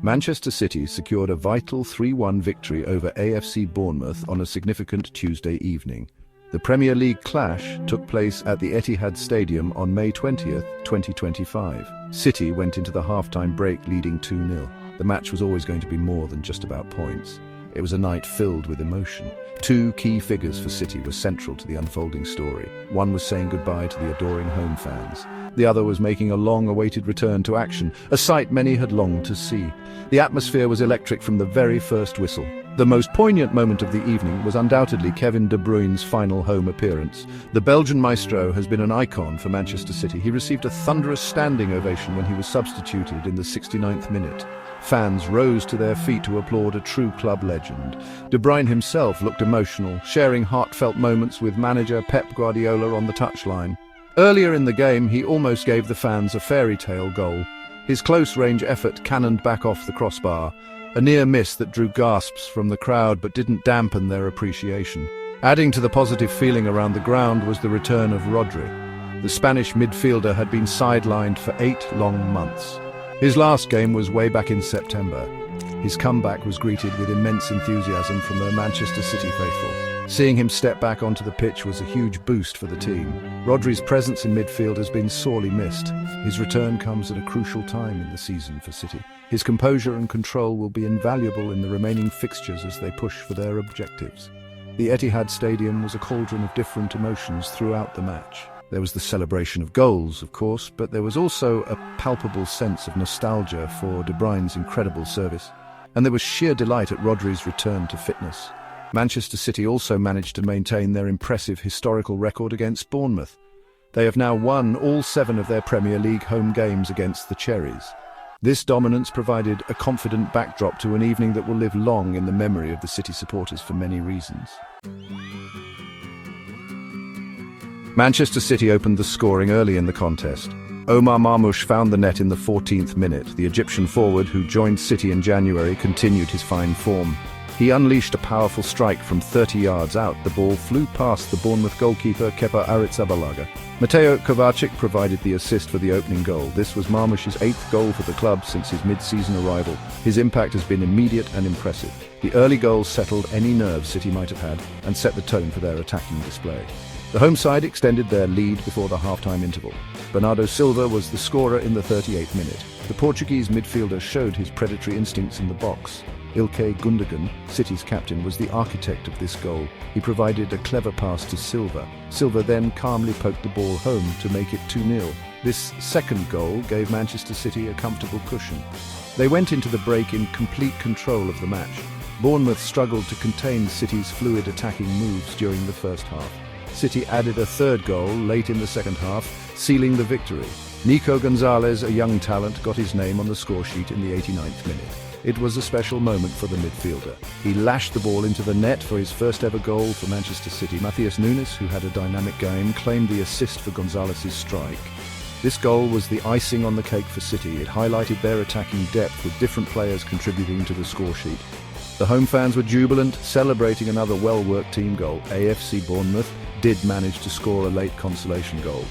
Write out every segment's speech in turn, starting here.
Manchester City secured a vital 3-1 victory over AFC Bournemouth on a significant Tuesday evening. The Premier League clash took place at the Etihad Stadium on May 20th, 2025. City went into the halftime break leading 2-0. The match was always going to be more than just about points. It was a night filled with emotion. Two key figures for City were central to the unfolding story. One was saying goodbye to the adoring home fans. The other was making a long-awaited return to action, a sight many had longed to see. The atmosphere was electric from the very first whistle. The most poignant moment of the evening was undoubtedly Kevin De Bruyne's final home appearance. The Belgian maestro has been an icon for Manchester City. He received a thunderous standing ovation when he was substituted in the 69th minute. Fans rose to their feet to applaud a true club legend. De Bruyne himself looked emotional, sharing heartfelt moments with manager Pep Guardiola on the touchline. Earlier in the game, he almost gave the fans a fairy tale goal. His close-range effort cannoned back off the crossbar, a near miss that drew gasps from the crowd but didn't dampen their appreciation. Adding to the positive feeling around the ground was the return of Rodri. The Spanish midfielder had been sidelined for 8 long months. His last game was way back in September. His comeback was greeted with immense enthusiasm from the Manchester City faithful. Seeing him step back onto the pitch was a huge boost for the team. Rodri's presence in midfield has been sorely missed. His return comes at a crucial time in the season for City. His composure and control will be invaluable in the remaining fixtures as they push for their objectives. The Etihad Stadium was a cauldron of different emotions throughout the match. There was the celebration of goals, of course, but there was also a palpable sense of nostalgia for De Bruyne's incredible service. And there was sheer delight at Rodri's return to fitness. Manchester City also managed to maintain their impressive historical record against Bournemouth. They have now won all 7 of their Premier League home games against the Cherries. This dominance provided a confident backdrop to an evening that will live long in the memory of the City supporters for many reasons. Manchester City opened the scoring early in the contest. Omar Marmoush found the net in the 14th minute. The Egyptian forward, who joined City in January, continued his fine form. He unleashed a powerful strike from 30 yards out. The ball flew past the Bournemouth goalkeeper Kepa Arrizabalaga. Mateo Kovacic provided the assist for the opening goal. This was Marmoush's 8th goal for the club since his mid-season arrival. His impact has been immediate and impressive. The early goals settled any nerves City might have had and set the tone for their attacking display. The home side extended their lead before the half-time interval. Bernardo Silva was the scorer in the 38th minute. The Portuguese midfielder showed his predatory instincts in the box. Ilkay Gundogan, City's captain, was the architect of this goal. He provided a clever pass to Silva. Silva then calmly poked the ball home to make it 2-0. This second goal gave Manchester City a comfortable cushion. They went into the break in complete control of the match. Bournemouth struggled to contain City's fluid attacking moves during the first half. City added a third goal late in the second half, sealing the victory. Nico Gonzalez, a young talent, got his name on the scoresheet in the 89th minute. It was a special moment for the midfielder. He lashed the ball into the net for his first ever goal for Manchester City. Matheus Nunes, who had a dynamic game, claimed the assist for Gonzalez's strike. This goal was the icing on the cake for City. It highlighted their attacking depth with different players contributing to the scoresheet. The home fans were jubilant, celebrating another well-worked team goal. AFC Bournemouth did manage to score a late consolation goal.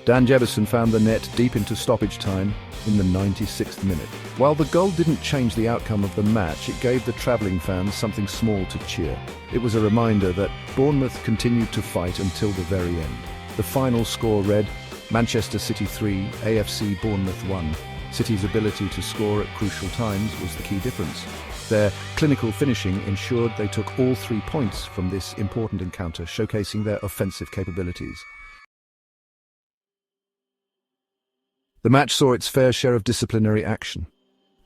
Dan Jebison found the net deep into stoppage time in the 96th minute. While the goal didn't change the outcome of the match, it gave the travelling fans something small to cheer. It was a reminder that Bournemouth continued to fight until the very end. The final score read, Manchester City 3, AFC Bournemouth 1. City's ability to score at crucial times was the key difference. Their clinical finishing ensured they took all 3 points from this important encounter, showcasing their offensive capabilities. The match saw its fair share of disciplinary action.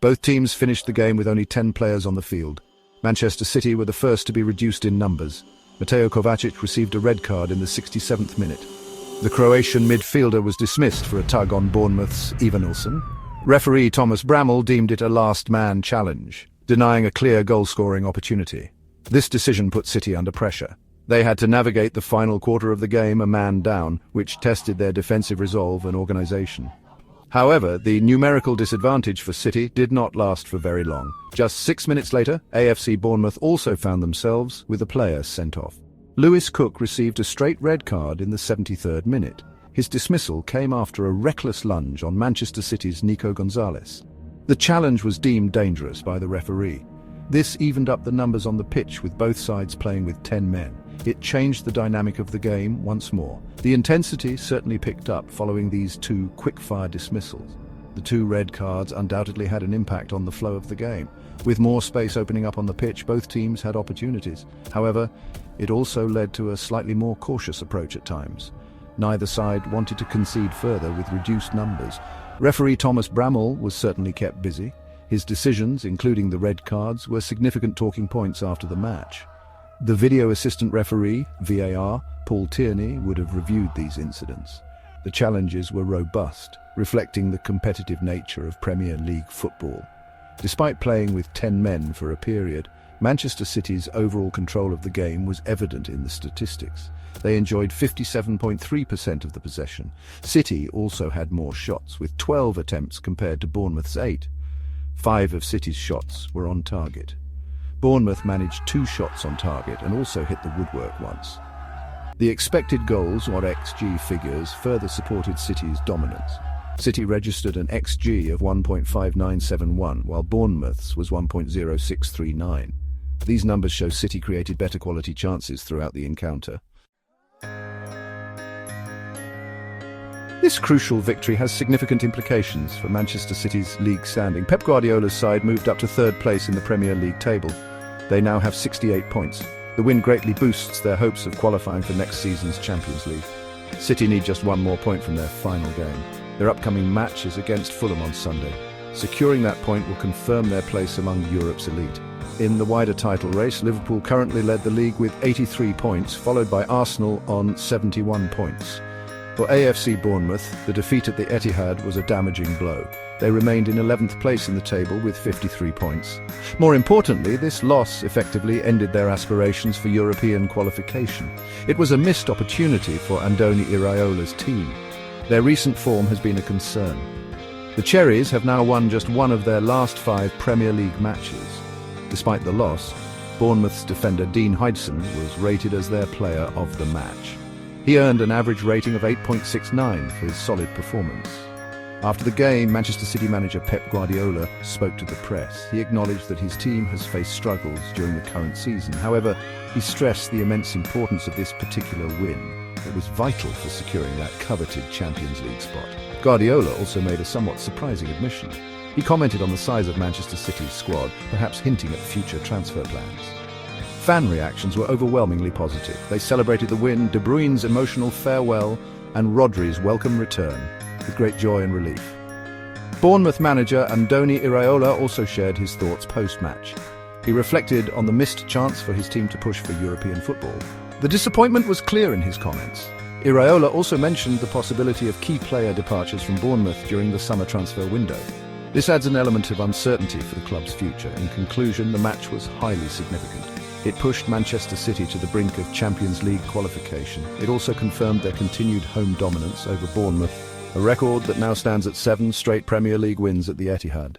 Both teams finished the game with only 10 players on the field. Manchester City were the first to be reduced in numbers. Mateo Kovacic received a red card in the 67th minute. The Croatian midfielder was dismissed for a tug on Bournemouth's Evanilson. Referee Thomas Bramall deemed it a last-man challenge, denying a clear goal-scoring opportunity. This decision put City under pressure. They had to navigate the final quarter of the game a man down, which tested their defensive resolve and organisation. However, the numerical disadvantage for City did not last for very long. Just 6 minutes later, AFC Bournemouth also found themselves with a player sent off. Lewis Cook received a straight red card in the 73rd minute. His dismissal came after a reckless lunge on Manchester City's Nico Gonzalez. The challenge was deemed dangerous by the referee. This evened up the numbers on the pitch, with both sides playing with 10 men. It changed the dynamic of the game once more. The intensity certainly picked up following these two quick-fire dismissals. The two red cards undoubtedly had an impact on the flow of the game. With more space opening up on the pitch, both teams had opportunities. However, it also led to a slightly more cautious approach at times. Neither side wanted to concede further with reduced numbers. Referee Thomas Bramall was certainly kept busy. His decisions, including the red cards, were significant talking points after the match. The video assistant referee, VAR, Paul Tierney, would have reviewed these incidents. The challenges were robust, reflecting the competitive nature of Premier League football. Despite playing with 10 men for a period, Manchester City's overall control of the game was evident in the statistics. They enjoyed 57.3% of the possession. City also had more shots, with 12 attempts compared to Bournemouth's 8. 5 of City's shots were on target. Bournemouth managed 2 shots on target and also hit the woodwork once. The expected goals, or XG figures, further supported City's dominance. City registered an XG of 1.5971, while Bournemouth's was 1.0639. These numbers show City created better quality chances throughout the encounter. This crucial victory has significant implications for Manchester City's league standing. Pep Guardiola's side moved up to 3rd place in the Premier League table. They now have 68 points. The win greatly boosts their hopes of qualifying for next season's Champions League. City need just one more point from their final game. Their upcoming match is against Fulham on Sunday. Securing that point will confirm their place among Europe's elite. In the wider title race, Liverpool currently led the league with 83 points, followed by Arsenal on 71 points. For AFC Bournemouth, the defeat at the Etihad was a damaging blow. They remained in 11th place in the table with 53 points. More importantly, this loss effectively ended their aspirations for European qualification. It was a missed opportunity for Andoni Iraola's team. Their recent form has been a concern. The Cherries have now won just one of their last 5 Premier League matches. Despite the loss, Bournemouth's defender Dean Huijsen was rated as their player of the match. He earned an average rating of 8.69 for his solid performance. After the game, Manchester City manager Pep Guardiola spoke to the press. He acknowledged that his team has faced struggles during the current season. However, he stressed the immense importance of this particular win. It was vital for securing that coveted Champions League spot. Guardiola also made a somewhat surprising admission. He commented on the size of Manchester City's squad, perhaps hinting at future transfer plans. Fan reactions were overwhelmingly positive. They celebrated the win, De Bruyne's emotional farewell, and Rodri's welcome return with great joy and relief. Bournemouth manager Andoni Iraola also shared his thoughts post-match. He reflected on the missed chance for his team to push for European football. The disappointment was clear in his comments. Iraola also mentioned the possibility of key player departures from Bournemouth during the summer transfer window. This adds an element of uncertainty for the club's future. In conclusion, the match was highly significant. It pushed Manchester City to the brink of Champions League qualification. It also confirmed their continued home dominance over Bournemouth, a record that now stands at 7 straight Premier League wins at the Etihad.